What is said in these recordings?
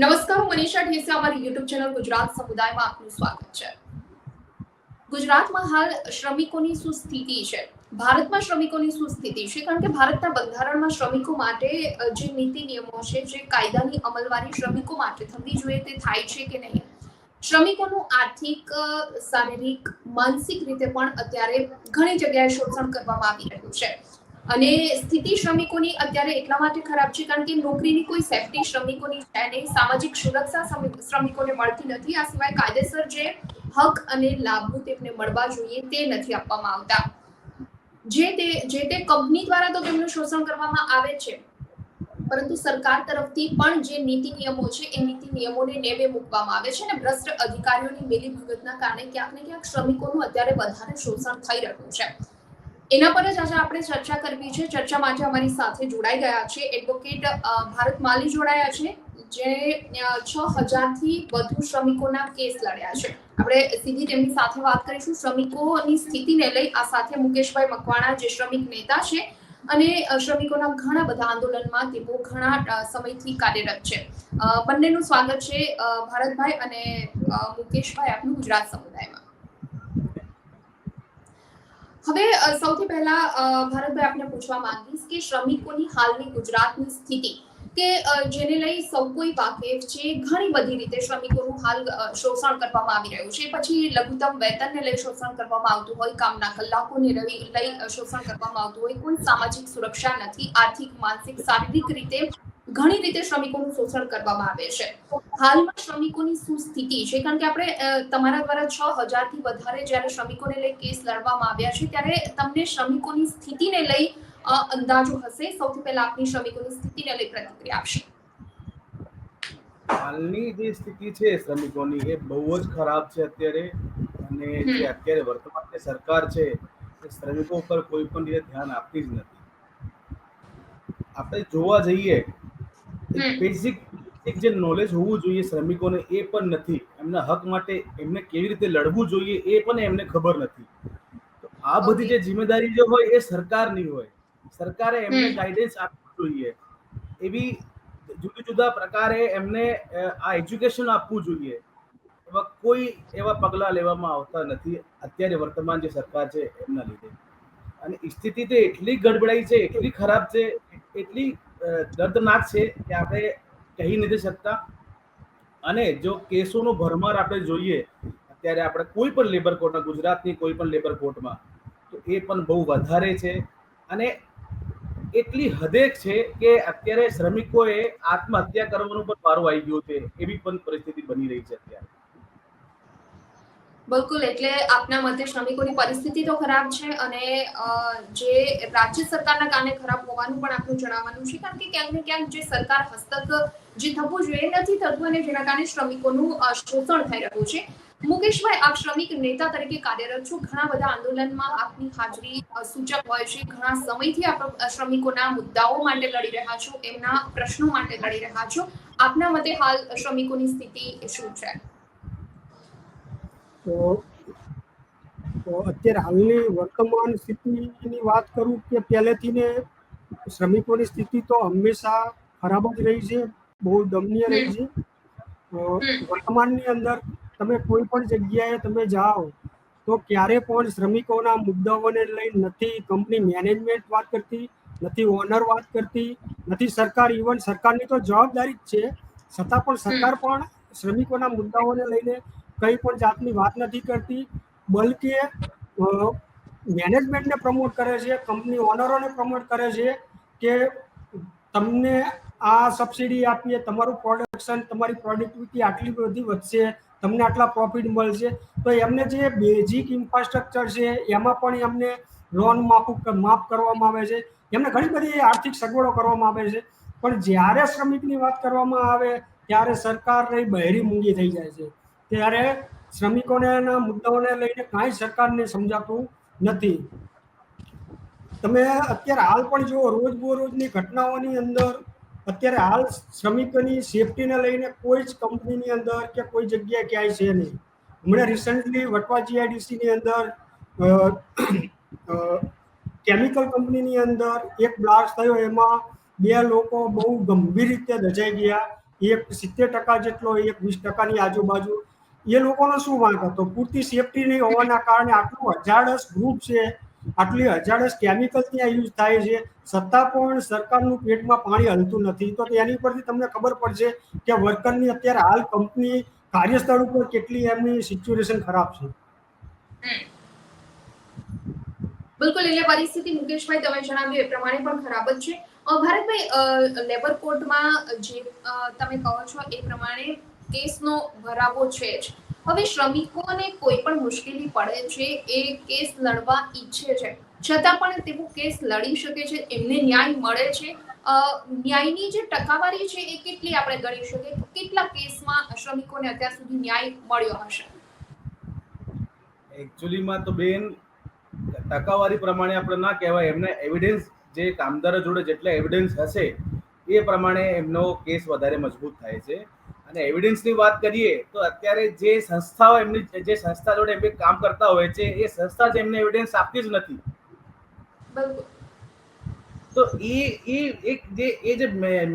નમસ્કાર, હું મનીષા ઠેસિયા. અમારી યુટ્યુબ ચેનલ ગુજરાત સમુદાયમાં આપનું સ્વાગત છે. ગુજરાતમાં હાલ શ્રમિકોની શું સ્થિતિ છે? ભારતમાં શ્રમિકોની શું સ્થિતિ છે? કારણ કે ભારતના બંધારણમાં શ્રમિકો માટે જે નીતિ નિયમો છે, જે કાયદાની અમલવારી શ્રમિકો માટે થવી જોઈએ તે થાય છે કે નહીં? શ્રમિકોનું આર્થિક, શારીરિક, માનસિક રીતે પણ અત્યારે ઘણી જગ્યાએ શોષણ કરવામાં આવી રહ્યું છે. અને સ્થિતિ શ્રમિકોની અત્યારે એટલા માટે ખરાબ છે કારણ કે નોકરીની કોઈ સેફટી શ્રમિકોની છે નહીં, સામાજિક સુરક્ષા શ્રમિકોને મળતી નથી. આ સિવાય કાયદેસર જે હક અને લાભો તેમને મળવા જોઈએ તે નથી આપવામાં આવતા. જે તે કંપની દ્વારા તો તેમનું શોષણ કરવામાં આવે છે, પરંતુ સરકાર તરફથી પણ જે નીતિ નિયમો છે એ નીતિ નિયમોને નેવે મૂકવામાં આવે છે અને ભ્રષ્ટ અધિકારીઓની મિલીભગતના કારણે ક્યાંક ને ક્યાંક શ્રમિકોનું અત્યારે વધારે શોષણ થઈ રહ્યું છે. એના પર જ આજે આપણે ચર્ચા કરવી છે. ચર્ચા માટે અમારી સાથે જોડાઈ ગયા છે એડવોકેટ ભારત માલી જોડાયા છે, જે 6000 થી વધુ શ્રમિકોના કેસ લડ્યા છે. આપણે સીધી તેમની સાથે વાત કરીશું શ્રમિકોની સ્થિતિને લઈ. આ સાથે મુકેશભાઈ મકવાણા, જે શ્રમિક નેતા છે અને શ્રમિકોના ઘણા બધા આંદોલનમાં તેઓ ઘણા સમયથી કાર્યરત છે. બંનેનું સ્વાગત છે, ભારતભાઈ અને મુકેશભાઈ, આપનું ગુજરાત સમુદાયમાં. હવે સૌથી પહેલા ભારતભાઈ આપને પૂછવા માંગીશ કે શ્રમિકોની હાલની ગુજરાતની સ્થિતિ કે જેને લઈ સૌ કોઈ વાકેફ છે. ઘણી બધી રીતે શ્રમિકોનું હાલ શોષણ કરવામાં આવી રહ્યું છે. પછી લઘુત્તમ વેતનને લઈ શોષણ કરવામાં આવતું હોય, કામના કલાકોને લઈ શોષણ કરવામાં આવતું હોય, કોઈ સામાજિક સુરક્ષા નથી, આર્થિક, માનસિક, શારીરિક રીતે ઘણી રીતે શ્રમિકોનું શોષણ કરવામાં આવે છે. હાલમાં શ્રમિકોની શું સ્થિતિ છે? કારણ કે આપણે તમારા દ્વારા 6000 થી વધારે જ્યારે શ્રમિકોને લઈ કેસ લડવામાં આવ્યા છે, ત્યારે તમને શ્રમિકોની સ્થિતિને લઈ અંદાજો હશે. સૌથી પહેલા આપની શ્રમિકોની સ્થિતિને લઈ પ્રતિક્રિયા આપશો. હાલની જે સ્થિતિ છે શ્રમિકોની એ બહુ જ ખરાબ છે અત્યારે. અને જે અત્યારે વર્તમાન જે સરકાર છે એ શ્રમિકો પર કોઈ પણ રીતે ધ્યાન આપતી જ નથી. આપણે જોવા જઈએ બેઝિક જે નોલેજ હોવું જોઈએ શ્રમિકોને એ પણ નથી. એમના હક માટે એમને કેવી રીતે લડવું જોઈએ એ પણ એમને ખબર નથી. તો આ બધી જે જિમ્મેદારી જે હોય એ સરકારની હોય. સરકારે એમને ગાઈડન્સ આપવું જોઈએ. એવી જુદા જુદા પ્રકારે એમને આ એજ્યુકેશન આપવું જોઈએ. એવા કોઈ એવા પગલા લેવામાં આવતા નથી અત્યારે વર્તમાન જે સરકાર છે એમના લીધે. અને સ્થિતિ તો એટલી ગડબડાઈ છે, એટલી ખરાબ છે, એટલી દર્દનાક છે કે આપણે કહી નથી શકતા. અને જો કેસોનો ભરમાર આપણે જોઈએ અત્યારે આપણે કોઈ પણ લેબર કોર્ટમાં, ગુજરાતની કોઈ પણ લેબર કોર્ટમાં, તો એ પણ બહુ વધારે છે. અને એટલી હદે છે કે અત્યારે શ્રમિકોએ આત્મહત્યા કરવાનો પણ વારો આવી ગયો છે. એવી પણ પરિસ્થિતિ બની રહી છે અત્યારે. બિલકુલ, એટલે આપના મતે શ્રમિકોની પરિસ્થિતિ તો ખરાબ છે અને જે રાજ્ય સરકારના કારણે ખરાબ હોવાનું પણ આપનું જણાવવાનું છે. કારણ કે ક્યાંક ને ક્યાંક જે સરકાર હસ્તક જે થવું જોઈએ નથી થતું અને જેના કારણે શ્રમિકોનું શોષણ થઈ રહ્યું છે. મુકેશભાઈ, આપ શ્રમિક નેતા તરીકે કાર્યરત છો. ઘણા બધા આંદોલનમાં આપની હાજરી સૂચક હોય છે. ઘણા સમયથી આપ શ્રમિકોના મુદ્દાઓ માટે લડી રહ્યા છો, એમના પ્રશ્નો માટે લડી રહ્યા છો. આપના મતે હાલ શ્રમિકોની સ્થિતિ શું છે? તો અત્યારે હાલની વર્તમાન સ્થિતિની વાત કરું કે પહેલેથી ને શ્રમિકોની સ્થિતિ તો હંમેશા ખરાબ જ રહી છે, બહુ દમનીય રહી છે. વર્તમાનની અંદર તમે કોઈ પણ જગ્યાએ તમે જાઓ તો ક્યારે પણ શ્રમિકોના મુદ્દાઓને લઈને નથી કંપની મેનેજમેન્ટ વાત કરતી, નથી ઓનર વાત કરતી, નથી સરકાર. ઇવન સરકારની તો જવાબદારી જ છે, છતાં પણ સરકાર પણ શ્રમિકોના મુદ્દાઓને લઈને કંઈ પણ જાતની વાત નથી કરતી. બલકે મેનેજમેન્ટને પ્રમોટ કરે છે, કંપની ઓનરોને પ્રમોટ કરે છે કે તમને આ સબસિડી આપીએ, તમારું પ્રોડક્શન, તમારી પ્રોડક્ટિવિટી આટલી બધી વધશે, તમને આટલા પ્રોફિટ મળશે. તો એમને જે બેઝિક ઇન્ફ્રાસ્ટ્રક્ચર છે એમાં પણ એમને લોન માફ કરવામાં આવે છે, એમને ઘણી બધી આર્થિક સગવડો કરવામાં આવે છે. પણ જ્યારે શ્રમિકની વાત કરવામાં આવે ત્યારે સરકાર રહી બહેરી મૂંગી થઈ જાય છે. ત્યારે શ્રમિકોના મુદ્દાઓને લઈને કાંઈ સરકારને સમજાતું નથી. તમે અત્યારે હાલ પણ જુઓ, રોજબરોજની ઘટનાઓની અંદર અત્યારે હાલ શ્રમિકોની સેફટીને લઈને કોઈ જ કંપનીની અંદર કે કોઈ જગ્યાએ ક્યાંય છે નહીં. હમણાં રિસન્ટલી વટવા જીઆઈડીસીની અંદર કેમિકલ કંપનીની અંદર એક બ્લાસ્ટ થયો, એમાં 2 લોકો બહુ ગંભીર રીતે દજાઈ ગયા. એક 70% જેટલો, એક 20%ની આજુબાજુ, એ લોકોનો શું વાંક હતો? પૂરતી સેફટી નહીં હોવાના કારણે આટલું હજારડસ ગ્રુપ છે, આટલી હજારડસ કેમિકલ ત્યાં યુઝ થાય છે, છતાં પણ સરકારનું પેટમાં પાણી હલતું નથી. તો એની પરથી તમને ખબર પડશે કે વર્કરની અત્યારે હાલ કંપની કાર્યસ્થળ ઉપર કેટલી એમની સિચ્યુએશન ખરાબ છે. બિલકુલ, એટલે પરિસ્થિતિ મુકેશભાઈ તમે જણાવ્યું એ પ્રમાણે પણ ખરાબ જ છે. ભારતભાઈ, લેબર કોર્ટમાં જે તમે કહો છો એ પ્રમાણે કેસનો ભરાવો છે જ. હવે શ્રમિકોને કોઈ પણ મુશ્કેલી પડે છે, એ કેસ લડવા ઈચ્છે છે, છતાં પણ તેઓ કેસ લડી શકે છે, એમને ન્યાય મળે છે. ન્યાયની જે ટકાવારી છે એ કેટલી આપણે ગણી શકીએ? કેટલા કેસમાં શ્રમિકોને અત્યાર સુધી ન્યાય મળ્યો હશે? એકચ્યુઅલીમાં તો બેન ટકાવારી પ્રમાણે આપણે ના કહેવાય. એમને એવિડન્સ, જે કામદારો જોડે જેટલા એવિડન્સ હશે એ પ્રમાણે એમનો કેસ વધારે મજબૂત થાય છે. અને એવિડન્સની વાત કરીએ તો અત્યારે જે સંસ્થાઓ જે સંસ્થા જોડે એમને કામ કરતા હોય છે એ સંસ્થા જ એમને એવિડન્સ આપતી જ નથી. બિલકુલ. તો એ જે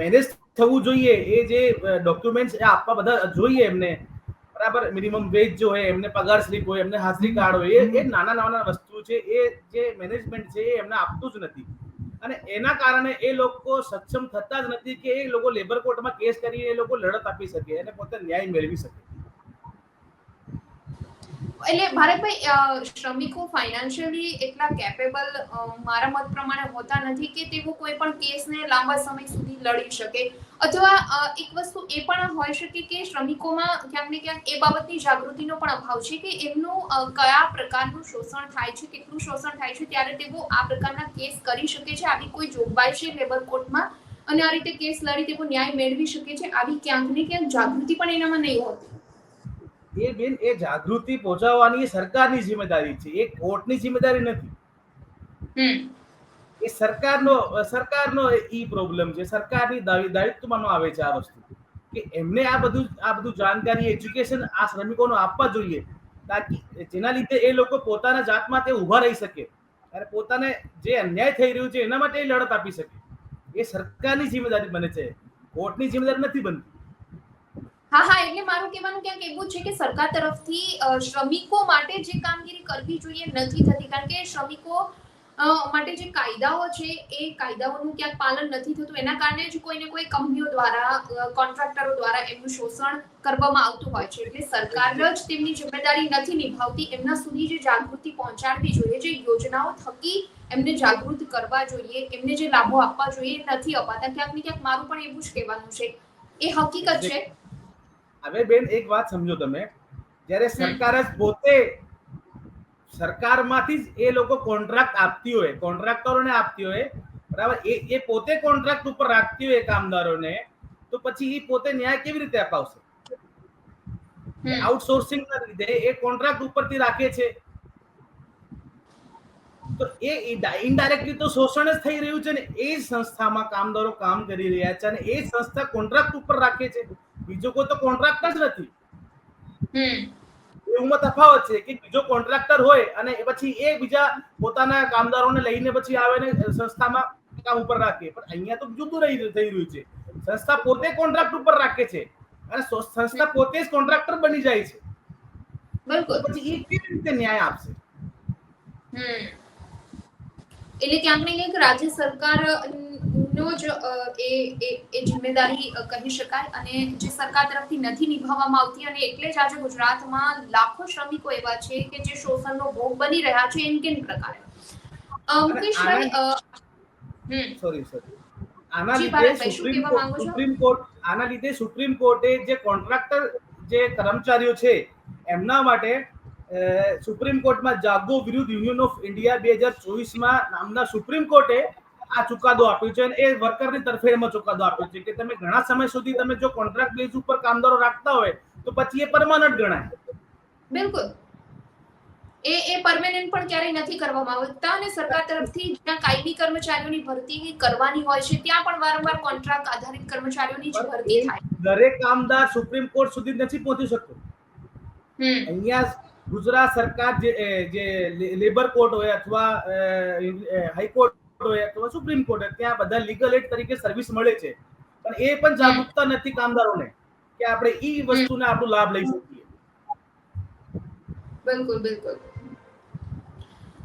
મેનેજ થવું જોઈએ, એ જે ડોક્યુમેન્ટ્સ આપવા બધા જોઈએ એમને, બરાબર, મિનિમમ વેજ જો હોય, એમને પગાર સ્લીપ હોય, એમને હાજરી કાર્ડ હોય, એ નાના નાના વસ્તુ છે, એ જે મેનેજમેન્ટ છે એ એમને આપતું જ નથી. અને એના કારણે એ લોકો સક્ષમ થતા જ નથી કે એ લોકો લેબર કોર્ટમાં કેસ કરી એ લોકો લડત આપી શકે અને પોતે ન્યાય મેળવી શકે. એટલે ભારતભાઈ, શ્રમિકો ફાઇનાન્શિયલી એટલા કેપેબલ મારા મત પ્રમાણે હોતા નથી કે તેઓ કોઈ પણ કેસને લાંબા સમય સુધી લડી શકે. અથવા એક વસ્તુ એ પણ હોઈ શકે કે શ્રમિકોમાં ક્યાંક ને ક્યાંક એ બાબતની જાગૃતિનો પણ અભાવ છે કે એમનું કયા પ્રકારનું શોષણ થાય છે, કેટલું શોષણ થાય છે, ત્યારે તેઓ આ પ્રકારના કેસ કરી શકે છે. આવી કોઈ જોગવાઈ છે લેબર કોર્ટમાં અને આ રીતે કેસ લડી તેઓ ન્યાય મેળવી શકે છે? આવી ક્યાંક ને ક્યાંક જાગૃતિ પણ એનામાં નહીં હોતી. એ બેન, એ જાગૃતિ પહોંચાડવાની સરકારની જિમ્મેદારી છે, એ કોર્ટની જિમ્મેદારી નથી. એ સરકારનો ઈ પ્રોબ્લેમ છે. સરકારની દાયિત્વમાં આવે છે આ વસ્તુ, કે એમને આ બધું જાણકારી, એજ્યુકેશન આ શ્રમિકોને આપવા જોઈએ, તાકી જેના લીધે એ લોકો પોતાના જાત માટે ઊભા રહી શકે અને પોતાને જે અન્યાય થઈ રહ્યું છે એના માટે લડત આપી શકે. એ સરકારની જિમ્મેદારી બને છે, કોર્ટની જિમ્મેદારી નથી બનતી. હા હા, એટલે મારું કહેવાનું ક્યાંક એવું છે કે સરકાર તરફથી શ્રમિકો માટે જે કામગીરી કરવી જોઈએ નથી થતી, કારણ કે શ્રમિકો માટે જે કાયદાઓ છે એ કાયદાઓનું ક્યાંક પાલન નથી થતું. એના કારણે જ કોઈને કોઈ કંપનીઓ દ્વારા, કોન્ટ્રાક્ટરો દ્વારા એમનું શોષણ કરવામાં આવતું હોય છે. એટલે સરકાર જ તેમની જિમ્મેદારી નથી નિભાવતી. એમના સુધી જે જાગૃતિ પહોંચાડવી જોઈએ, જે યોજનાઓ થકી એમને જાગૃત કરવા જોઈએ, એમને જે લાભો આપવા જોઈએ, નથી અપાતા. ક્યાંક ને ક્યાંક મારું પણ એવું જ કહેવાનું છે. એ હકીકત છે. હવે બેન, એક વાત સમજો તમે, જ્યારે સરકાર જ પોતે સરકારમાંથી જ એ લોકો કોન્ટ્રાક્ટ આપતી હોય, કોન્ટ્રાક્ટરોને આપતી હોય, બરાબર, એ પોતે કોન્ટ્રાક્ટ ઉપર રાખતી હોય કામદારોને, તો પછી એ પોતે ન્યાય કેવી રીતે અપાવશે? આઉટસોર્સિંગ ના લીધે એ કોન્ટ્રાક્ટ ઉપરથી રાખે છે, તો એ ઇનડાયરેક્ટલી તો શોષણ જ થઈ રહ્યું છે ને. એ સંસ્થામાં કામદારો કામ કરી રહ્યા છે અને એ સંસ્થા કોન્ટ્રાક્ટ ઉપર રાખે છે, બીજો કોઈ તો કોન્ટ્રાક્ટર જ નથી. એમાં તફાવત છે કે બીજો કોન્ટ્રાક્ટર હોય અને પછી એ બીજા પોતાના કામદારોને લઈને પછી આવે ને સંસ્થામાં કામ ઉપર રાખે. પણ અહીંયા તો જુદું થઈ રહ્યું છે. સંસ્થા પોતે કોન્ટ્રાક્ટ ઉપર રાખે છે અને સંસ્થા પોતે જ કોન્ટ્રાક્ટર બની જાય છે. બિલકુલ. પછી એ કેવી રીતે ન્યાય આપશે? એટલે ક્યાંક ને ક્યાંક રાજ્ય સરકાર નો જ એ જિમ્મેદારી કહી શકાય, અને જે સરકાર તરફથી નથી નિભાવવામાં આવતી. અને એટલે જ આજે ગુજરાતમાં લાખો શ્રમિકો એવા છે કે જે શોષણનો ભોગ બની રહ્યા છે. એમ કેમ પ્રકારે મુકેશભાઈ, સોરી આના લીધે સુપ્રીમ કોર્ટે જે કોન્ટ્રાક્ટર જે કર્મચારીઓ છે એમના માટે સુપ્રીમ કોર્ટમાં જાગો વિરુદ્ધ યુનિયન ઓફ ઇન્ડિયા 2024 નામના સુપ્રીમ કોર્ટે આ ચુકાદો આપ્યો છે. અને એ વર્કરની તરફેણમાં ચુકાદો આપ્યો છે કે તમે ઘણા સમય સુધી તમે જો કોન્ટ્રાક્ટ બેઝ ઉપર કામદારો રાખતા હોય તો પછી એ પરમાનન્ટ ગણાય. બિલકુલ. એ પરમેનન્ટ પણ ક્યારેય નથી કરવામાં આવતા. અને સરકાર તરફથી જ્યાં કાયમી કર્મચારીઓની ભરતી કરવાની હોય છે ત્યાં પણ વારંવાર કોન્ટ્રાક્ટ આધારિત કર્મચારીઓની જ ભરતી થાય. દરેક કામદાર સુપ્રીમ કોર્ટ સુધી નથી પહોંચી શકતો. અહીંયા ગુજરાત સરકાર જે લેબર કોર્ટ હોય અથવા હાઈકોર્ટ હોય અથવા સુપ્રીમ કોર્ટ હોય, ત્યાં બધા લીગલ એડ તરીકે સર્વિસ મળે છે. પણ એ પણ જાગૃતતા નથી કામદારોને કે આપણે ઈ વસ્તુને આપણો લાભ લઈ શકીએ. બિલકુલ બિલકુલ.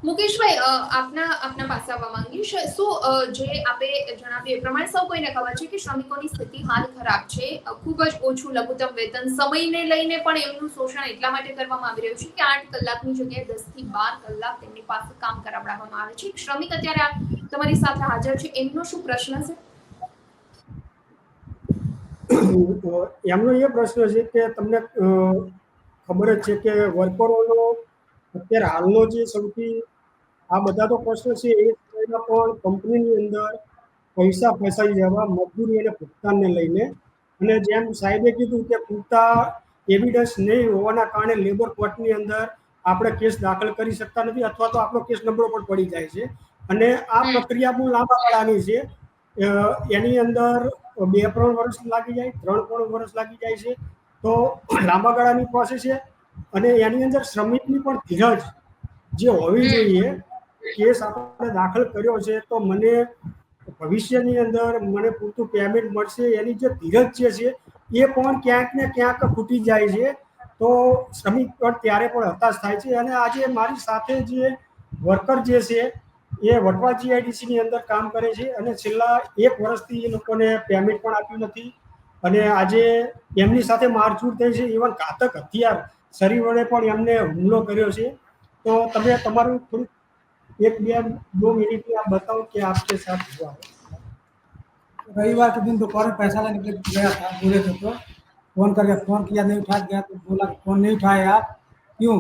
મુકેશભાઈ, આપના પાસે આવવા માંગીશ. શું જે આપે જણાવ્યું એ પ્રમાણે સૌ કોઈને ખબર છે કે શ્રમિકોની સ્થિતિ હાલ ખરાબ છે. ખૂબ જ ઓછું લઘુત્તમ વેતન, સમયને લઈને પણ એમનું શોષણ એટલા માટે કરવામાં આવી રહ્યું છે કે 8 કલાકની જગ્યાએ 10 થી 12 કલાક તેમની પાસે કામ કરાવડાવવામાં આવે છે. શ્રમિક અત્યારે તમારી સાથે હાજર છે, એમનો શું પ્રશ્ન છે? એમનો એ પ્રશ્ન છે કે તમને ખબર જ છે કે વર્કરોનો અત્યારે હાલનો જે સૌથી આ બધા તો પ્રશ્ન છે એ સિવાયના પણ કંપનીની અંદર પૈસા ફસાઈ જવા, મજદૂરી અને ભુગતાનને લઈને, અને જેમ સાહેબે કીધું કે પૂરતા એવિડન્સ નહીં હોવાના કારણે લેબર કોર્ટની અંદર આપણે કેસ દાખલ કરી શકતા નથી, અથવા તો આપણો કેસ નબળો પણ પડી જાય છે. અને આ પ્રક્રિયા બહુ લાંબા ગાળાની છે. એની અંદર 2-3 વર્ષ લાગી જાય, 3-4 વર્ષ લાગી જાય છે. તો લાંબા ગાળાની પ્રોસેસ છે. અને એની અંદર શ્રમિકની પણ ધીરજ જે હોવી જોઈએ. કેસ આપણે દાખલ કર્યો છે તો મને ભવિષ્યની અંદર મને પૂરતું પેમેન્ટ મળશે, એની જે ધીરજ છે એ પણ ક્યાંક ને ક્યાંક ખૂટી જાય છે. તો શ્રમિક પણ ત્યારે પણ હતાશ થાય છે. અને આજે મારી સાથે જે વર્કર જે છે એ વટવા જીઆઈડીસીની અંદર કામ કરે છે, અને છેલ્લા 1 વર્ષથી એ લોકોને પેમેન્ટ પણ આપ્યું નથી. અને આજે એમની સાથે મારઝૂડ થઈ છે, ઇવન ઘાતક હથિયાર શરીર વડે પણ એમને હુમલો કર્યો છે. તો તમે તમારું થોડુંક 1-2 मिनट में आप बताओ कि आपके साथ हुआ है। रविवार के दिन दोपहर में पैसा लेने के लिए गया था, बोले थे तो फोन करके फोन किया, नहीं उठा गया तो बोला फोन नहीं उठाए आप क्यों?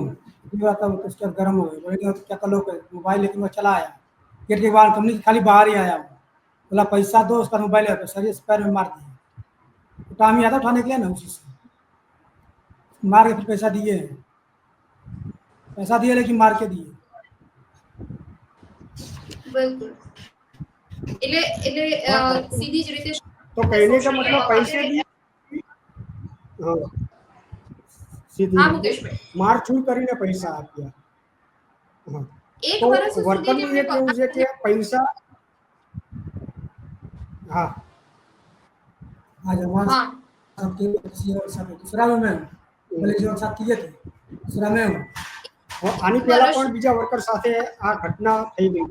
बोला तब सिस्टर गर्म हो गई, बोले क्या करो, मोबाइल लेकिन वो चला आया गेट के बाहर, कंपनी खाली बाहर ही आया। बोला पैसा दो, उसका मोबाइल है तो शरीर से पैर में मार दिया। तो टाइम ही आता उठाने के लिए ना, उसी से मार के फिर पैसा दिए लेकिन मार के दिए। બિલકુલ. એટલે સીધી જ રીતે तो कहने का मतलब पैसे भी हाँ, सीधी હા મુકેશભાઈ, મારછૂડ કરીને પૈસા આપ્યા. હા. એક તો વર્ષ સુધી વર્કરનું તેમને એ કેવું છે કે પૈસા हाँ आज हमारे હા साथ किसी और साथ दूसरा में मैं बोले जो साथ किए थे दूसरा में हूँ। આની પહેલા પણ બીજા વર્કર સાથે આ ઘટના થઈ ગઈ.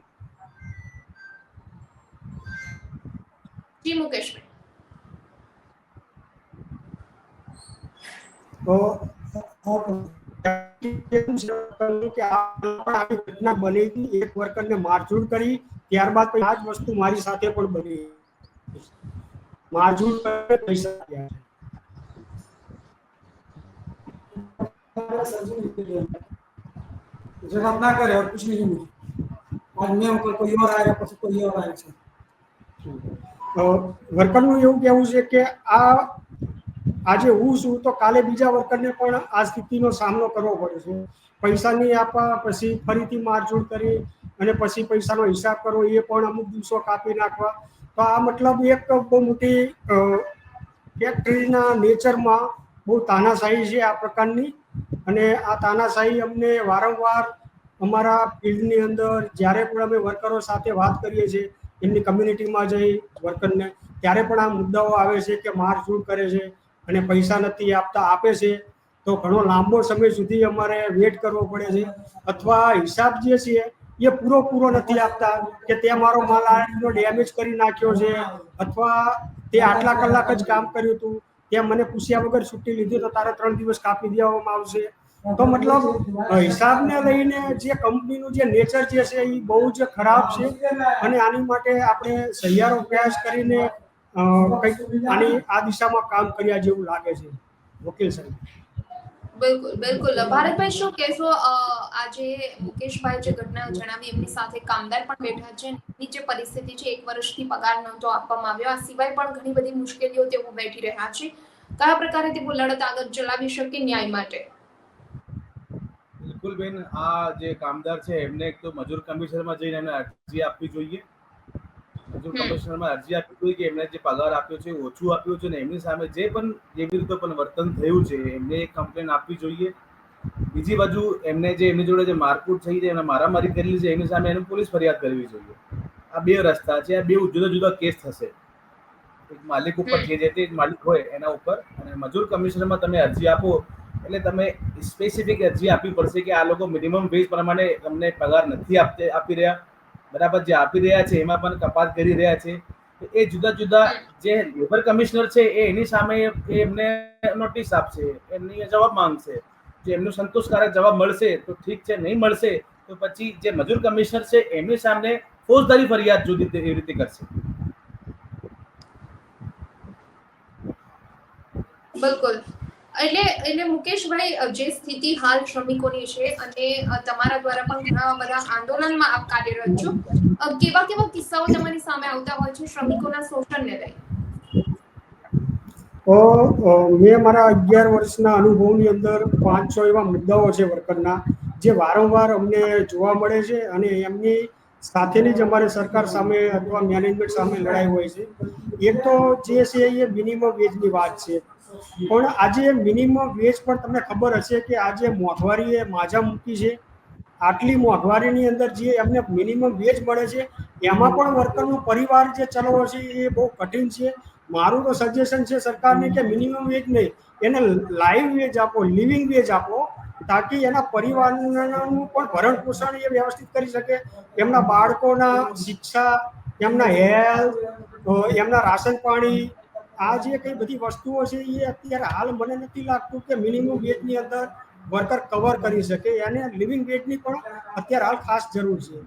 જી મુકેશભાઈ. તો કે આવી ઘટના બની હતી, એક વર્કરને મારઝૂડ કરી, ત્યારબાદ પછી આ જ વસ્તુ મારી સાથે પણ બની. મારઝૂડ કરીને પૈસા આપ્યા. जवाब ना करे और कुछ नहीं मिले। आज मैं हूँ, कल कोई और आएगा, परसों कोई और आएगा। વર્કરનું એવું કહેવું છે કે આજે હું છું તો કાલે બીજા વર્કરને પણ આ સ્થિતિનો સામનો કરવો પડે છે. પૈસા નહીં આપવા, પછી ફરીથી મારઝૂડ કરી, અને પછી પૈસાનો હિસાબ કરવો, એ પણ અમુક દિવસો કાપી નાખવા. તો આ મતલબ એક બહુ મોટી ફેક્ટરીના નેચરમાં બહુ તાનાશાહી છે આ પ્રકારની. અને આ તાનાશાહી અમને વારંવાર અમારા ફિલ્ડની અંદર જ્યારે પણ અમે વર્કરો સાથે વાત કરીએ છીએ, એમની કમ્યુનિટીમાં જઈ વર્કરને, ત્યારે પણ આ મુદ્દાઓ આવે છે કે મારઝૂડ કરે છે અને પૈસા નથી આપતા. આપે છે તો ઘણો લાંબો સમય સુધી અમારે વેટ કરવો પડે છે, અથવા હિસાબ જે છે એ પૂરો નથી આપતા કે તે મારો માલ આનો ડેમેજ કરી નાખ્યો છે, અથવા તે આટલા કલાક જ કામ કર્યું હતું, તે મને પૂછ્યા વગર છુટ્ટી લીધી તો તારે 3 દિવસ કાપી દેવામાં આવશે. તો મતલબ હિસાબને લઈને જે કંપનીનું જે નેચર જે છે એ બહુ જ ખરાબ છે. અને આની માટે આપણે સહિયારો પ્રયાસ કરીને કંઈક આની આ દિશામાં કામ કર્યા જેવું લાગે છે. વકીલ સાહેબ. બિલકુલ બિલકુલ. ભારતભાઈ, શું કહેશો? આજે મુકેશભાઈ જે ઘટના જણાવી, એમની સાથે કામદાર પણ બેઠા છે. એમની જે પરિસ્થિતિ છે, 1 વર્ષથી પગાર નહોતો આપવામાં આવ્યો, આ સિવાય પણ ઘણી બધી મુશ્કેલીઓ તેઓ બેઠી રહ્યા છે. કયા પ્રકારે તેઓ લડત આગળ ચલાવી શકે ન્યાય માટે? બિલકુલ બેન, આ જે કામદાર છે એમને એક તો મજૂર કમિશનમાં જઈને એમને અરજી આપવી જોઈએ. મજૂર કમિશનમાં અરજી આપવી જોઈએ કે એમને જે પગાર આપ્યો છે ઓછું આપ્યું છે, ને એમની સામે જે પણ જેવી રીતે પણ વર્તન થયું છે એમને એક કમ્પ્લેન આપવી જોઈએ. બીજી બાજુ એમને જે એમની જોડે જે મારકૂટ થઈ છે, એમને મારામારી કરેલી છે, એની સામે એને પોલીસ ફરિયાદ કરવી જોઈએ. આ 2 રસ્તા છે, આ 2 જુદા જુદા કેસ થશે. એક માલિક ઉપર જે તે માલિક હોય એના ઉપર, અને મજૂર કમિશનમાં તમે અરજી આપો એટલે તમે સ્પેસિફિક અરજી આપવી પડશે કે આ લોકો મિનિમમ વેજ પ્રમાણે તમને પગાર નથી આપી રહ્યા, બરાબર, જે આપી રહ્યા છે એમાં પણ કપાત કરી રહ્યા છે. એ જુદા જુદા જે લેબર કમિશનર છે એ એની સામે એમને નોટિસ આપશે, એમની જવાબ માંગશે. જો એમનું સંતોષકારક જવાબ મળશે તો ઠીક છે, નહીં મળશે તો પછી જે મજૂર કમિશનર છે એમની સામે ફોજદારી ફરિયાદ જુદી એવી રીતે કરશે. બિલકુલ. એટલે મુકેશભાઈ, જે સ્થિતિ હાલ શ્રમિકોની છે અને તમારા દ્વારા પણ ઘણા બધા આંદોલનમાં આપ કાર્યરત છો, કેવા કેવા કિસ્સાઓ તમારી સામે આવતા હોય છે શ્રમિકોના શોષણને લઈ? તો મેં મારા 11 વર્ષના અનુભવની અંદર 5-6 એવા મુદ્દાઓ છે વર્કરના, જે વારંવાર અમને જોવા મળે છે અને એમની સાથેની જ અમારે સરકાર સામે અથવા મેનેજમેન્ટ સામે લડાઈ હોય છે. એક તો જે છે એ મિનિમમ વેજની વાત છે, પણ આજે મિનિમમ વેજ પણ તમને ખબર હશે કે આજે મોંઘવારીએ માજા મૂકી છે. આટલી મોંઘવારીની અંદર જે એમને મિનિમમ વેજ મળે છે એમાં પણ વર્કરનો પરિવાર જે ચલાવવો છે એ બહુ કઠિન છે. મારું તો સજેશન છે સરકારને કે મિનિમમ વેજ નહીં, એને લાઈવ વેજ આપો, લિવિંગ વેજ આપો, તાકી એના પરિવારનું પણ ભરણ પોષણ એ વ્યવસ્થિત કરી શકે. એમના બાળકોના શિક્ષા, એમના હેલ્થ, એમના રાશન પાણી, આ જે કઈ બધી વસ્તુઓ છે એ અત્યારે હાલ મને નથી લાગતું કે મિનિમમ વેજની અંદર વર્કર કવર કરી શકે. એને લિવિંગ વેજની પણ અત્યારે હાલ ખાસ જરૂર છે.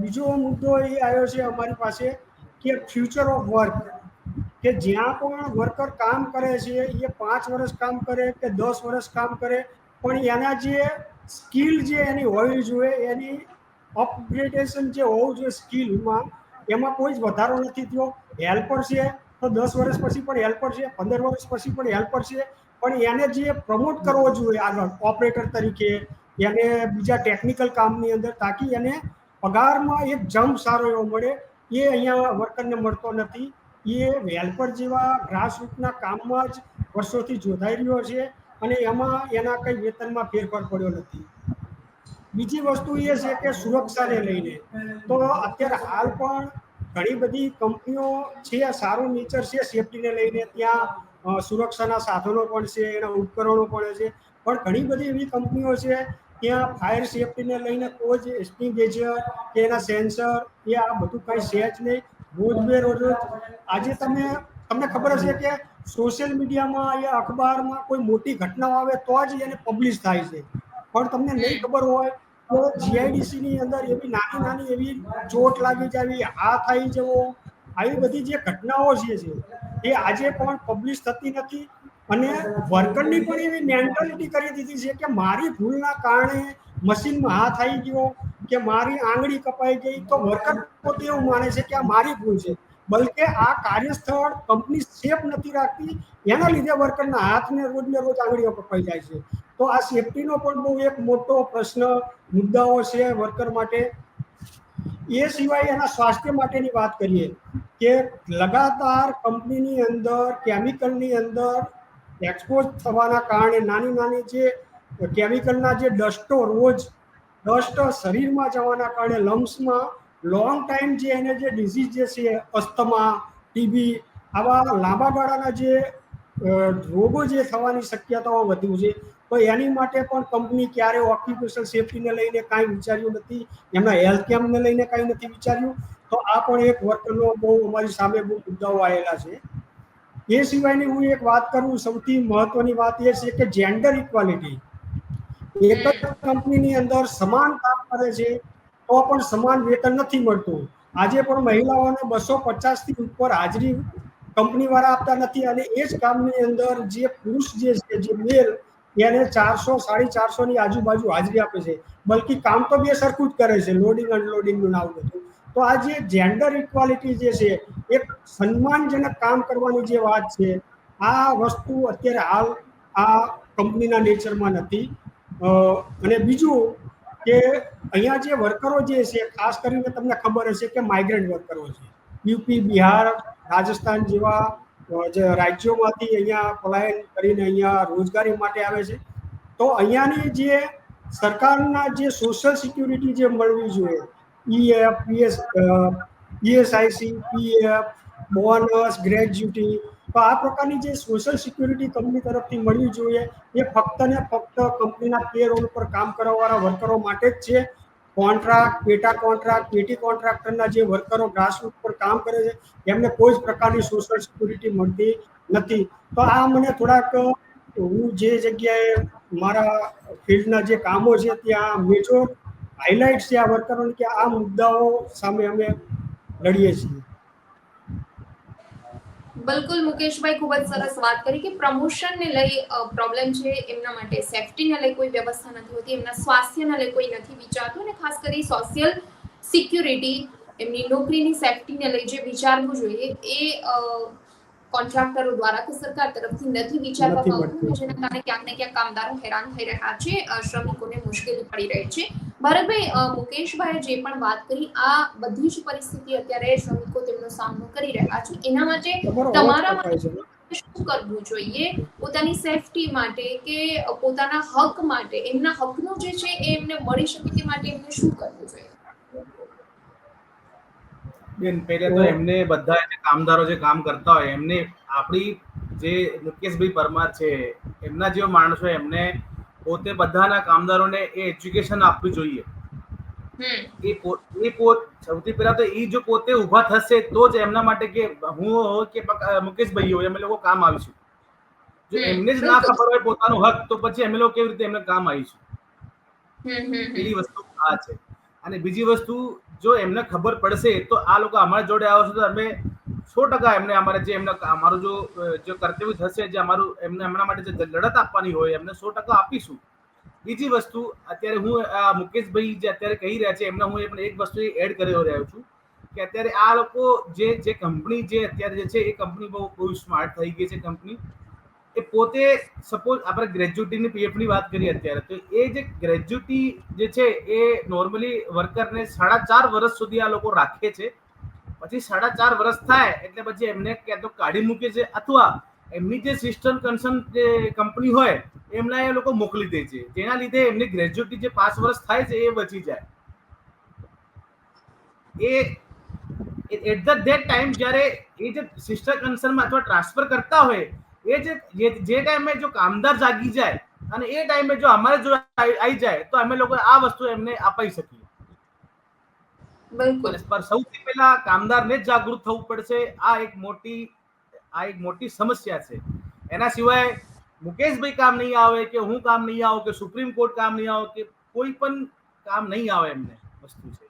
બીજો મુદ્દો એ આવ્યો છે અમારી પાસે કે ફ્યુચર ઓફ વર્ક, કે જ્યાં પણ વર્કર કામ કરે છે એ 5 વર્ષ કામ કરે કે 10 વર્ષ કામ કરે, પણ એના જે સ્કિલ જે એની હોવી જોઈએ, એની અપગ્રેડેશન જે હોવું જોઈએ સ્કિલમાં, એમાં કોઈ જ વધારો નથી થયો. હેલ્પર છે તો 10 વર્ષ પછી પણ હેલ્પર છે, 15 વર્ષ પછી પણ હેલ્પર છે, પણ એને જે પ્રમોટ કરવો જોઈએ આગળ ઓપરેટર તરીકે, એને બીજા ટેકનિકલ કામની અંદર, તાકી એને પગારમાં એક જમ્પ સારો એવો મળે, એ અહીંયા વર્કરને મળતો નથી. એ હેલ્પર જેવા ગ્રાસરૂટના કામમાં જ વર્ષોથી જોડાઈ રહ્યો છે અને એમાં એના કંઈ વેતનમાં ફેરફાર પડ્યો નથી. બીજી વસ્તુ એ છે કે સુરક્ષાને લઈને તો અત્યારે હાલ પણ ઘણી બધી કંપનીઓ છે, સારું નેચર છે સેફટીને લઈને, ત્યાં સુરક્ષાના સાધનો પણ છે, એના ઉપકરણો પણ છે, પણ ઘણી બધી એવી કંપનીઓ છે ત્યાં ફાયર સેફટીને લઈને કોઈ જ એક્સટિંગ્વિશર કે એના સેન્સર એ આ બધું કંઈ છે જ નહીં. રોજ બે રોજ આજે તમને ખબર હશે કે સોશિયલ મીડિયામાં યા અખબારમાં કોઈ મોટી ઘટના આવે તો જ એને પબ્લિશ થાય છે, પણ તમને નહીં ખબર હોય તો જીઆઈડીસીની અંદર એવી નાની નાની એવી ચોટ લાગી જવી, હાથ આવી જવો, આવી બધી જે ઘટનાઓ છે એ આજે પણ પબ્લિશ થતી નથી. અને વર્કરની પણ એવી મેન્ટાલિટી કરી દીધી છે કે મારી ભૂલના કારણે મશીનમાં હાથ આવી ગયો કે મારી આંગળી કપાઈ ગઈ તો વર્કર પોતે એવું માને છે કે આ મારી ભૂલ છે, બલકે આ કાર્યસ્થળ કંપની સેફ નથી રાખતી, એના લીધે વર્કરના હાથને રોજને રોજ આંગળીઓ કપાઈ જાય છે. તો આ સેફટીનો પણ બહુ એક મોટો પ્રશ્ન, મુદ્દાઓ છે વર્કર માટે. એ સિવાય એના સ્વાસ્થ્ય માટેની વાત કરીએ કે લગાતાર કંપનીની અંદર કેમિકલની અંદર એક્સપોઝ થવાના કારણે નાની નાની જે કેમિકલના જે ડસ્ટો રોજ ડસ્ટ શરીરમાં જવાના કારણે લંગ્સમાં લોંગ ટાઈમ જે એને જે ડિઝીઝ જે છે અસ્થમા, ટીબી, આવા લાંબા ગાળાના જે રોગો જે થવાની શક્યતાઓ વધુ છે. તો એની માટે પણ કંપની ક્યારે ઓક્યુપેશનલ સેફટીને લઈને કાંઈ વિચાર્યું નથી, એમના હેલ્થ કેમ્પને લઈને કાંઈ નથી વિચાર્યું. તો આ પણ એક વર્કરનો બહુ અમારી સામે બહુ મુદ્દાઓ આવેલા છે. એ સિવાયની હું એક વાત કરું, સૌથી મહત્વની વાત એ છે કે જેન્ડર ઇક્વાલિટી. એક જ કંપનીની અંદર સમાન કામ કરે છે તો પણ સમાન વેતન નથી મળતું. આજે પણ મહિલાઓને 250 થી ઉપર હાજરી કંપનીવાળા આપતા નથી, અને એ જ કામની અંદર જે પુરુષ જે છે, જે મેલ, એને 400 450 ની આજુબાજુ હાજરી આપે છે, બલ્કિ કામ તો બે સરખું જ કરે છે, લોડિંગ અનલોડિંગનું નામ બધું. તો આ જે જેન્ડર ઇક્વાલિટી જે છે, એક સન્માનજનક કામ કરવાની જે વાત છે, આ વસ્તુ અત્યારે હાલ આ કંપનીના નેચરમાં નથી. અને બીજું કે અહીંયા જે વર્કરો જે છે, ખાસ કરીને તમને ખબર હશે કે માઇગ્રન્ટ વર્કરો છે, યુપી, બિહાર, રાજસ્થાન જેવા જે રાજ્યોમાંથી અહીંયા પલાયન કરીને અહીંયા રોજગારી માટે આવે છે. તો અહીંયાની જે સરકારના જે સોશિયલ સિક્યુરિટી જે મળવી જોઈએ, EF, ESIC, PF, bonus, gratuity, તો આ પ્રકારની જે સોશિયલ સિક્યુરિટી કંપની તરફથી મળવી જોઈએ એ ફક્ત ને ફક્ત કંપનીના પેરોલ પર કામ કરવાવાળા વર્કરો માટે જ છે. કોન્ટ્રાક્ટ, પેટા કોન્ટ્રાક્ટ, પેટી કોન્ટ્રાક્ટરના જે વર્કરો ગ્રાસરૂટ પર કામ કરે છે એમને કોઈ જ પ્રકારની સોશિયલ સિક્યુરિટી મળતી નથી. તો આ મને થોડાક, હું જે જગ્યાએ મારા ફિલ્ડના જે કામો છે ત્યાં મેજર હાઇલાઇટ છે આ વર્કરોની કે આ મુદ્દાઓ સામે અમે લડીએ છીએ. બિલકુલ મુકેશભાઈ, ખૂબ જ સરસ વાત કરી કે પ્રમોશનને લઈ પ્રોબ્લેમ છે એમના માટે, સેફટીને લઈ કોઈ વ્યવસ્થા નથી હોતી, એમના સ્વાસ્થ્યને લઈ કોઈ નથી વિચારતું, અને ખાસ કરી સોશિયલ સિક્યુરિટી, એમની નોકરીની સેફટીને લઈ જે વિચારવું જોઈએ એ કોન્ટ્રાક્ટરો દ્વારા કે સરકાર તરફથી નથી વિચારવામાં આવતું, જેના કારણે ક્યાંક ને ક્યાંક કામદારો હેરાન થઈ રહ્યા છે, શ્રમિકોને મુશ્કેલી પડી રહી છે. ભરતભાઈ, મુકેશભાઈએ જે પણ વાત કરી, આ બધી જ પરિસ્થિતિ અત્યારે શ્રમિકો તેમનો સામનો કરી રહ્યા છે, એના માટે તમારા માટે શું કરવું જોઈએ પોતાની સેફટી માટે કે પોતાના હક માટે, એમના હકનું જે છે એ એમને મળી શકે તે માટે એમને શું કરવું જોઈએ? બેન, પહેલે તો એમને બધા જે કામદારો જે કામ કરતા હોય એમને આપણી જે મુકેશભાઈ પરમાર છે એમના જેવા માણસો એમને પોતે બધાના કામદારોને એ એજ્યુકેશન આપવી જોઈએ. સૌથી પહેલા તો એ જો પોતે ઊભા થશે તો જ એમના માટે કે હું હોય કે મુકેશભાઈ હોય અમે લોકો કામ આવીશું. જો એમને જ ના ખબર હોય પોતાનો હક તો પછી અમે લોકો કેવી રીતે એમને કામ આવીશું? પેલી વસ્તુ આ છે. અને બીજી વસ્તુ, જો એમને ખબર પડશે તો આ લોકો અમારા જોડે આવશે તો અમે 100% એમને અમારે જે એમને અમારું જો કર્તવ્ય થશે, જે અમારું એમને એમના માટે જે લડત આપવાની હોય એમને 100% આપીશું. બીજી વસ્તુ, અત્યારે હું મુકેશભાઈ જે અત્યારે કહી રહ્યા છે એમને હું એક વસ્તુ એડ કરી રહ્યો છું કે અત્યારે આ લોકો જે કંપની જે અત્યારે જે છે એ કંપની બહુ સ્માર્ટ થઈ ગઈ છે. કંપની એ પોતે સપોઝ આપણે ગ્રેજ્યુટીની પીએફની વાત કરીએ અત્યારે, તો એ જે ગ્રેજ્યુટી જે છે એ નોર્મલી વર્કરને 4.5 વર્ષ સુધી આ લોકો રાખે છે. પછી 4.5 વર્ષ થાય એટલે પછી એમને ક્યાં તો કાઢી મૂકે છે અથવા એમની જે સિસ્ટમ કન્સર્ન જે કંપની હોય એમના એ લોકો મોકલી દે છે, જેના લીધે એમની ગ્રેજ્યુટી જે 5 વર્ષ થાય છે એ બચી જાય. A at the that time જ્યારે એ જે સિસ્ટર કન્સર્નમાં અથવા ટ્રાન્સફર કરતા હોય એ જે ટાઈમે જો કામદાર જાગી જાય અને એ ટાઈમે જો અમારે જો આવી જાય તો અમે લોકો આ વસ્તુ એમને અપાઈ શકીએ. બિલકુલ. પર સૌથી પહેલા કામદારને જ જાગૃત થવું પડશે. આ એક મોટી સમસ્યા છે. એના સિવાય મુકેશભાઈ કામ નહીં આવે કે હું કામ નહીં આવું કે સુપ્રીમ કોર્ટ કામ નહીં આવે કે કોઈ પણ કામ નહીં આવે. એમને વસ્તુ છે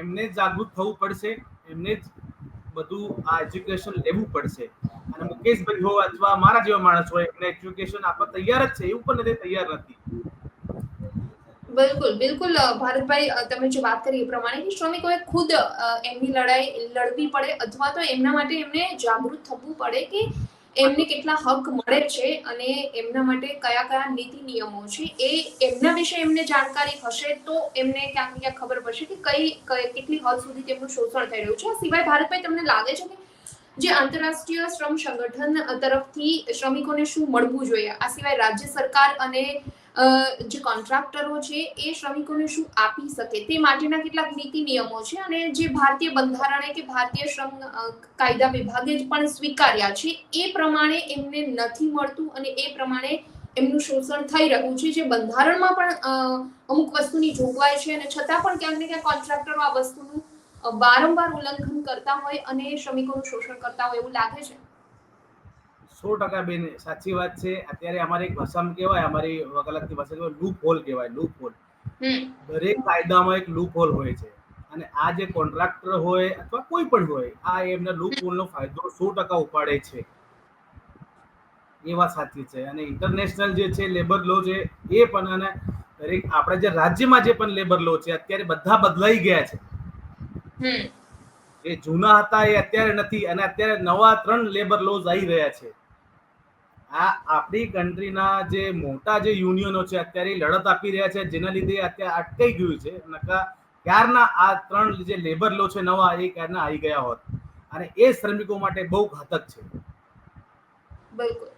એમને જ જાગૃત થવું પડશે, એમને જ બધું આ એજ્યુકેશન લેવું પડશે. અને મુકેશભાઈ હોય અથવા મારા જેવા માણસ હોય એમને એજ્યુકેશન આપવા તૈયાર જ છે, એવું પણ નથી તૈયાર નથી. બિલકુલ બિલકુલ ભારતભાઈ, તમે જે વાત કરી એ પ્રમાણે કે શ્રમિકોએ ખુદ એમની લડાઈ લડવી પડે અથવા તો એમના માટે એમને જાગૃત થવું પડે કે એમને કેટલા હક મળે છે અને એમના માટે કયા કયા નીતિ નિયમો છે એ એમના વિશે એમને જાણકારી હશે તો એમને ક્યાંક ને ક્યાંક ખબર પડશે કે કેટલી હદ સુધી તેમનું શોષણ થઈ રહ્યું છે. આ સિવાય ભારતભાઈ, તમને લાગે છે કે જે આંતરરાષ્ટ્રીય શ્રમ સંગઠન તરફથી શ્રમિકોને શું મળવું જોઈએ, આ સિવાય રાજ્ય સરકાર અને જે કોન્ટ્રાક્ટરો છે એ શ્રમિકોને શું આપી શકે તે માટેના કેટલાક નીતિ નિયમો છે અને જે ભારતીય બંધારણે કે ભારતીય શ્રમ કાયદા વિભાગે પણ સ્વીકાર્યા છે એ પ્રમાણે એમને નથી મળતું અને એ પ્રમાણે એમનું શોષણ થઈ રહ્યું છે, જે બંધારણમાં પણ અમુક વસ્તુની જોગવાઈ છે અને છતાં પણ ક્યાંક ને ક્યાંક કોન્ટ્રાક્ટરો આ વસ્તુનું વારંવાર ઉલ્લંઘન કરતા હોય અને શ્રમિકોનું શોષણ કરતા હોય એવું લાગે છે? 100% બેન, સાચી વાત છે. અત્યારે અમારી એક ભાષામાં કહેવાય, અમારી વકાલતની ભાષા કહેવાય લૂપ હોલ કહેવાય. લૂપ હોલ, દરેક કાયદામાં એક લૂપ હોલ હોય છે અને આ જે કોન્ટ્રાક્ટર હોય અથવા કોઈ પણ હોય આ એમના લૂપ હોલનો ફાયદો 100% ઉપાડે છે. એ વાત સાચી છે. અને ઇન્ટરનેશનલ જે છે લેબર લો છે એ પણ, અને દરેક આપણા જે રાજ્યમાં જે પણ લેબર લો છે અત્યારે બધા બદલાઈ ગયા છે. જે જૂના હતા એ અત્યારે નથી અને અત્યારે નવા 3 લેબર લોઝ આવી રહ્યા છે. આ આપણી કન્ટ્રીના જે મોટા જે યુનિયનો છે અત્યારે લડત આપી રહ્યા છે, જેના લીધે અત્યારે અટકાઈ ગયું છે. નકા ક્યારના આ 3 જે લેબર લો છે નવા એ ક્યારના આવી ગયા હોત અને એ શ્રમિકો માટે બહુ ઘાતક છે. બિલકુલ.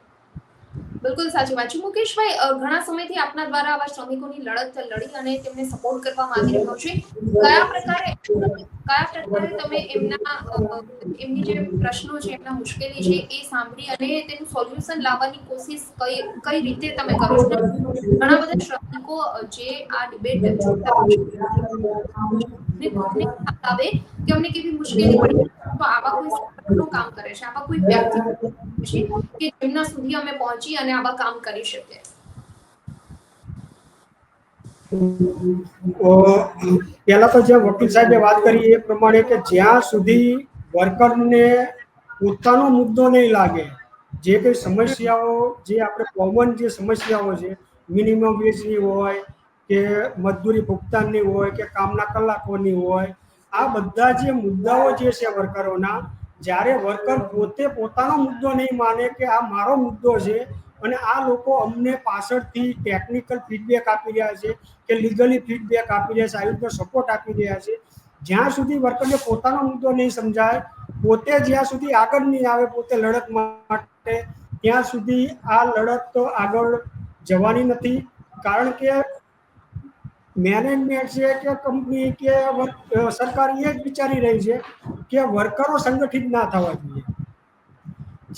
બિલકુલ સાચી વાત છે મુકેશભાઈ. ઘણા સમયથી આપના દ્વારા આવા શ્રમિકોની લડત લડી અને તેમને સપોર્ટ કરવામાં આવી રહ્યો છે. કયા પ્રકારે તમે એમની જે પ્રશ્નો છે, એમના મુશ્કેલી છે એ સાંભળી અને તેનું સોલ્યુશન લાવવાની કોશિશ કઈ રીતે તમે કરો છો? ઘણા બધા શ્રમિકો જે આ ડિબેટ જોતા હોય છે, ને ખુદને ખ્યાલ આવે કે અમને કેવી મુશ્કેલી પડી, તો આવા કોઈ સંગઠનો કામ કરે છે, આવા કોઈ વ્યક્તિ છે કે જેમના સુધી અમે પહોંચી અને આવા કામ કરી શકીએ. પહેલા તો જે વકીલ સાહેબે વાત કરી એ પ્રમાણે કે જ્યાં સુધી વર્કરને પોતાનો મુદ્દો નહીં લાગે, જે કઈ સમસ્યાઓ જે આપણે કોમન જે સમસ્યાઓ છે, મિનિમમ વેજની હોય કે મજદૂરી ભુગતાનની હોય કે કામના કલાકોની હોય, આ બધા જે મુદ્દાઓ જે છે વર્કરોના, જ્યારે વર્કર પોતે પોતાનો મુદ્દો નહીં માને કે આ મારો મુદ્દો છે અને આ લોકો અમને પાછળથી ટેકનિકલ ફીડબેક આપી રહ્યા છે કે લીગલી ફીડબેક આપી રહ્યા છે, આવી રીતે સપોર્ટ આપી રહ્યા છે, જ્યાં સુધી વર્કરને પોતાનો મુદ્દો નહીં સમજાય, પોતે જ્યાં સુધી આગળ નહીં આવે પોતે લડત માટે, ત્યાં સુધી આ લડત તો આગળ જવાની નથી. કારણ કે મેનેજમેન્ટ છે કે કંપની કે સરકાર એ જ વિચારી રહી છે કે વર્કરો સંગઠિત ના થવા જોઈએ.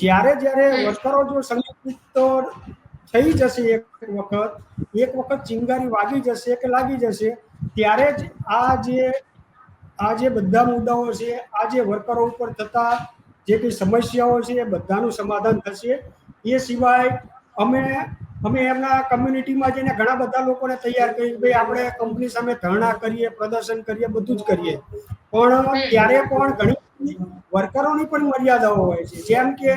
જ્યારે વર્કરો જો સંગઠિત થઈ જશે, એક વખત ચિંગારી વાગી જશે કે લાગી જશે, ત્યારે જ આ જે બધા મુદ્દાઓ છે, આ જે વર્કરો ઉપર થતા જે કઈ સમસ્યાઓ છે એ બધાનું સમાધાન થશે. એ સિવાય અમે એમના કમ્યુનિટીમાં જઈને ઘણા બધા લોકોને તૈયાર કરી, ભાઈ આપણે કંપની સામે ધરણા કરીએ, પ્રદર્શન કરીએ, બધું જ કરીએ, પણ ત્યારે પણ ઘણી વર્કરોની પણ મર્યાદાઓ હોય છે. જેમ કે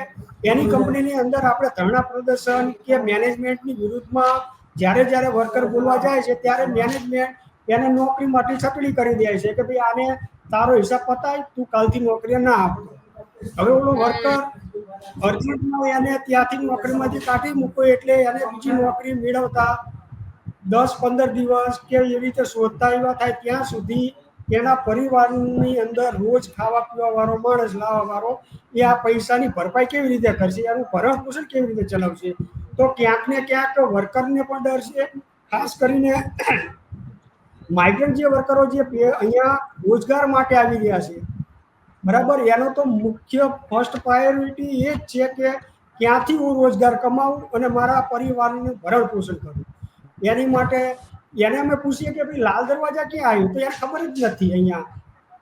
એની કંપનીની અંદર આપણે ધરણા પ્રદર્શન કે મેનેજમેન્ટની વિરુદ્ધમાં જ્યારે વર્કર બોલવા જાય છે, ત્યારે મેનેજમેન્ટ એને નોકરીમાંથી છટણી કરી દે છે કે ભાઈ આને તારો હિસાબ પતાય, તું કાલથી નોકરી ના આપતો. હવે ઓલો વર્કર અર્જન્ટમાં એને ત્યાંથી નોકરીમાંથી કાઢી મૂકો એટલે એને બીજી નોકરી મેળવતા 10-15 દિવસ કે એવી રીતે શોધતા એવા થાય, ત્યાં સુધી એના પરિવારની અંદર રોજ ખાવા પીવા વાળો માણસ લાવવા વાળો એ આ પૈસાની ભરપાઈ કેવી રીતે કરશે, એનું ભરણ પોષણ કેવી રીતે ચલાવશે? તો ક્યાંક ને ક્યાંક વર્કરને પણ ડર છે. ખાસ કરીને માઇગ્રન્ટ જે વર્કરો જે અહીંયા રોજગાર માટે આવી રહ્યા છે, બરાબર, એનો તો મુખ્ય ફર્સ્ટ પ્રાયોરિટી એ જ છે કે ક્યાંથી હું રોજગાર કમાવું અને મારા પરિવારનું ભરણ પોષણ કરું. એની માટે એને અમે પૂછીએ કે ભાઈ લાલ દરવાજા ક્યાં આવ્યું, તો એને ખબર જ નથી. અહીંયા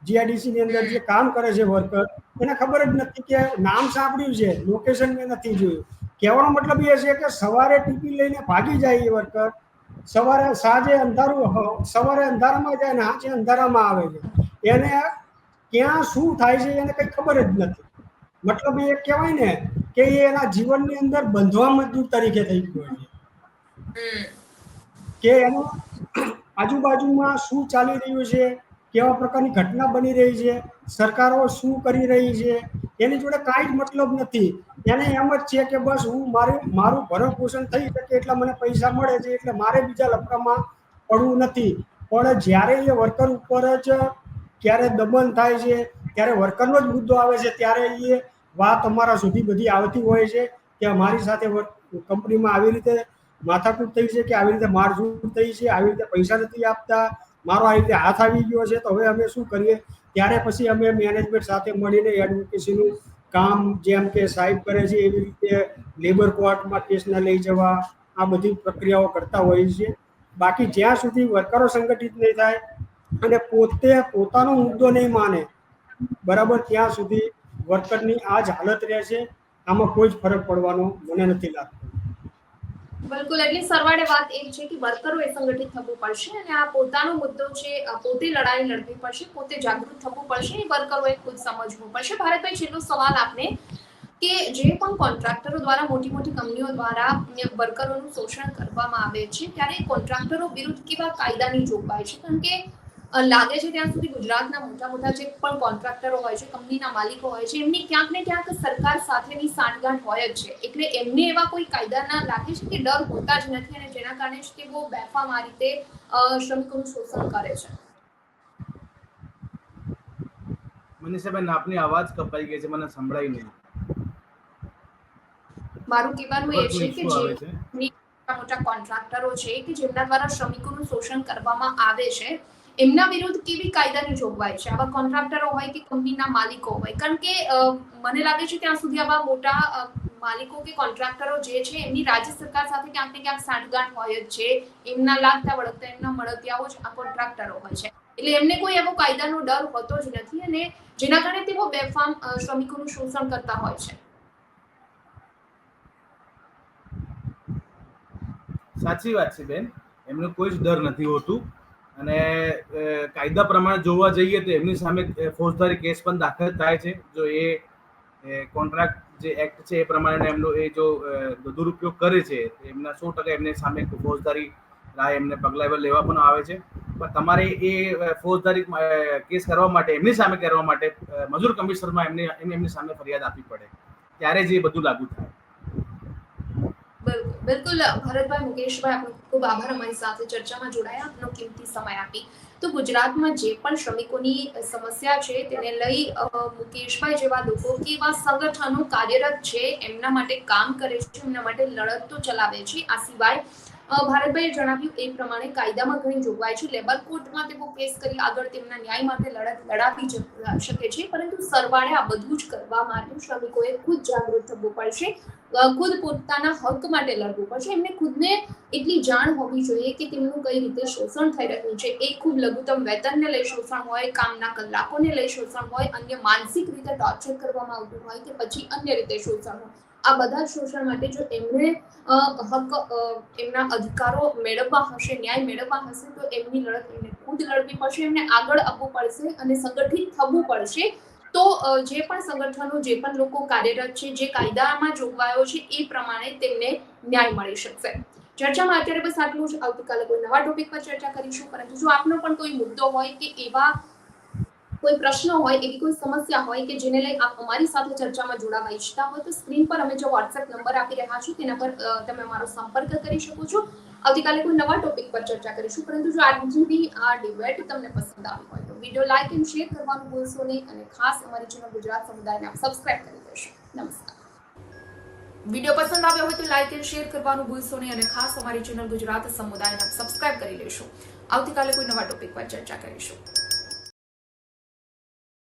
જીઆઈડીસીની અંદર જે કામ કરે છે વર્કર, એને ખબર જ નથી કે નામ સાંભળ્યું છે, લોકેશન મેં નથી જોયું. કહેવાનો મતલબ એ છે કે સવારે ટીપી લઈને ભાગી જાય એ વર્કર, સવારે અંધારામાં જાય ને સાંજે અંધારામાં આવે છે. એને ક્યાં શું થાય છે એને કંઈ ખબર જ નથી. મતલબ એ કહેવાય ને કે એ એના જીવનની અંદર બંધવા મજદૂર તરીકે થઈ ગયો છે કે એનો આજુબાજુમાં શું ચાલી રહ્યું છે, કેવા પ્રકારની ઘટના બની રહી છે, સરકારો શું કરી રહી છે, એની જોડે કાંઈ જ મતલબ નથી. એને એમ જ છે કે બસ મારું ભરણ પોષણ થઈ શકે એટલે મને પૈસા મળે છે, એટલે મારે બીજા લફડામાં પડવું નથી. પણ જ્યારે એ વર્કર ઉપર જ ક્યારે દમન થાય છે, ત્યારે વર્કરનો જ મુદ્દો આવે છે, ત્યારે એ વાત અમારા સુધી બધી આવતી હોય છે કે અમારી સાથે કંપનીમાં આવી રીતે માથાકૂટ થઈ છે, કે આવી રીતે મારઝૂડ થઈ છે, આવી રીતે પૈસા નથી આપતા, મારો આવી રીતે હાથ આવી ગયો છે, તો હવે અમે શું કરીએ? ત્યારે પછી અમે મેનેજમેન્ટ સાથે મળીને એડવોકેસીનું કામ જેમ કે સાહેબ કરે છે એવી રીતે લેબર કોર્ટમાં કેસને લઈ જવા, આ બધી પ્રક્રિયાઓ કરતા હોઈએ છીએ. બાકી જ્યાં સુધી વર્કરો સંગઠિત નહીં થાય અને પોતે પોતાનો મુદ્દો નહીં માને, બરાબર, ત્યાં સુધી વર્કરની આ જ હાલત રહેશે. આમાં કોઈ જ ફરક પડવાનો મને નથી લાગતો. બિલકુલ, એટલે સરવાળે વાત એ છે કે વર્કરોએ સંગઠિત થવું પડશે અને આ પોતાનો મુદ્દો છે, પોતે લડાઈ લડવી પડશે, પોતે જાગૃત થવું પડશે, એ વર્કરોએ ખુદ સમજવું પડશે. ભારતભાઈ, છેલ્લો સવાલ આપને કે જે પણ કોન્ટ્રાક્ટરો દ્વારા મોટી કંપનીઓ દ્વારા વર્કરોનું શોષણ કરવામાં આવે છે, ત્યારે કોન્ટ્રાક્ટરો વિરુદ્ધ કેવા કાયદાની જોગવાઈ છે? કારણ કે લાગે છે ત્યાં સુધી ગુજરાતના મોટા જે પણ કોન્ટ્રાક્ટરો હોય છે, કંપનીના માલિકો હોય છે, એમની ક્યાંક ને ક્યાંક સરકાર સાથેની સાંઠગાંઠ હોય જ છે, એટલે એમને એવા કોઈ કાયદાના લાગે છે કે ડર હોતા જ નથી અને જેના કારણે જ તેઓ બેફામ આ રીતે શ્રમિકોનું શોષણ કરે છે. મનીષાબેન, આપની અવાજ કપાઈ ગઈ છે, મને સંભળાઈ નહીં. મારું કહેવાનું એ છે કે શું આવે જે છે? મોટા કોન્ટ્રાક્ટરો છે કે જેમના દ્વારા શ્રમિકોનું શોષણ કરવામાં આવે છે એમના વિરુદ્ધ કેવી કાયદાની જોગવાઈ છે, આવા કોન્ટ્રાક્ટરો હોય કે કંપનીના માલિકો હોય? કારણ કે મને લાગે છે ત્યાં સુધી આવા મોટા માલિકો કે કોન્ટ્રાક્ટરો જે છે એમની રાજ્ય સરકાર સાથે ક્યાંક ને ક્યાંક સાંઠગાંઠ હોય જ છે, એમના લાગતા વળગતા એમના મળતિયાઓ જ આ કોન્ટ્રાક્ટરો હોય છે, એટલે એમને કોઈ એવો કાયદાનો ડર હોતો જ નથી અને જેના કારણે તેઓ બેફામ શ્રમિકોનું શોષણ કરતા હોય છે. સાચી વાત છે બેન, એમનો કોઈ જ ડર નથી હોતું અને કાયદા પ્રમાણે જોવા જઈએ તો એમની સામે ફોજદારી કેસ પણ દાખલ થાય છે જો એ કોન્ટ્રાક્ટ જે એક્ટ છે એ પ્રમાણે એમનો એ જો દુરુપયોગ કરે છે એમના 100% એમની સામે ફોજદારી રાહ એમને પગલાં લેવા પણ આવે છે. પણ તમારે એ ફોજદારી કેસ કરવા માટે એમની સામે કરવા માટે મજૂર કમિશનરમાં એમની સામે ફરિયાદ આપવી પડે, ત્યારે જ એ બધું લાગુ થાય. બિલકુલ ભરતભાઈ, મુકેશભાઈ, આપનો ખૂબ આભાર અમારી સાથે ચર્ચામાં જોડાયા, આપનો કિંમતી સમય આપી. તો ગુજરાતમાં જે પણ શ્રમિકોની સમસ્યા છે તેને લઈ મુકેશભાઈ જેવા લોકો કે એવા સંગઠનો કાર્યરત છે, એમના માટે કામ કરે છે, એમના માટે લડત તો ચલાવે છે. આ સિવાય ભારતભાઈએ જણાવ્યું એ પ્રમાણે કાયદામાં ઘણી જોગવાઈ છે, લેબર કોર્ટમાં તેઓ કેસ કરી આગળ તેમના ન્યાય માટે લડત લડાવી શકે છે, પરંતુ સરવાળે આ બધું જ કરવા માટે શ્રમિકોએ ખુદ જાગૃત થવું પડશે, ખુદ પોતાના હક માટે લડવું પડશે. એમને ખુદને એટલી જાણ હોવી જોઈએ કે તેમનું કઈ રીતે શોષણ થઈ રહ્યું છે, એ ખૂબ લઘુત્તમ વેતનને લઈ શોષણ હોય, કામના કલાકોને લઈ શોષણ હોય, અન્ય માનસિક રીતે ટોર્ચર કરવામાં આવતું હોય કે પછી અન્ય રીતે શોષણ હોય, આ બધા શોષણ માટે જો એમને હક એમના અધિકારો મેળવવા હશે, ન્યાય મેળવવા હશે, તો એમની લડત એમને ખુદ લડવી પડશે, એમને આગળ આપવું પડશે અને સંગઠિત થવું પડશે. તો જે પણ સંગઠનો, જે પણ લોકો કાર્યરત છે, જે કાયદામાં જોગવાયો છે એ પ્રમાણે તેમને ન્યાય મળી શકશે. ચર્ચામાં અત્યારે બસ આટલું જ. આવતીકાલે કોઈ નવા ટોપિક પર ચર્ચા કરીશું, પરંતુ જો આપનો પણ કોઈ મુદ્દો હોય કે એવા કોઈ પ્રશ્ન હોય, એવી કોઈ સમસ્યા હોય કે જેને લઈ આપ અમારી સાથે ચર્ચામાં જોડાવા ઈચ્છતા હોય તો સ્ક્રીન પર અમે જો વોટ્સએપ નંબર આપી રહ્યા છું તેના પર તમે અમારો સંપર્ક કરી શકો છો. આવતીકાલે કોઈ નવા ટોપિક પર ચર્ચા કરીશું, પરંતુ જો આજની આ ડિબેટ તમને પસંદ આવી હોય તો વિડીયો લાઈક એન્ડ શેર કરવાનું ભૂલશો નહીં અને ખાસ અમારી ચેનલ ગુજરાત સમુદાયને આપ સબસ્ક્રાઇબ કરી દેશો. નમસ્કાર. વિડીયો પસંદ આવ્યો હોય તો લાઈક એન્ડ શેર કરવાનું ભૂલશો નહીં અને ખાસ અમારી ચેનલ ગુજરાત સમુદાયને આપ સબસ્ક્રાઇબ કરી લેશો. આવતીકાલે કોઈ નવા ટોપિક પર ચર્ચા કરીશું.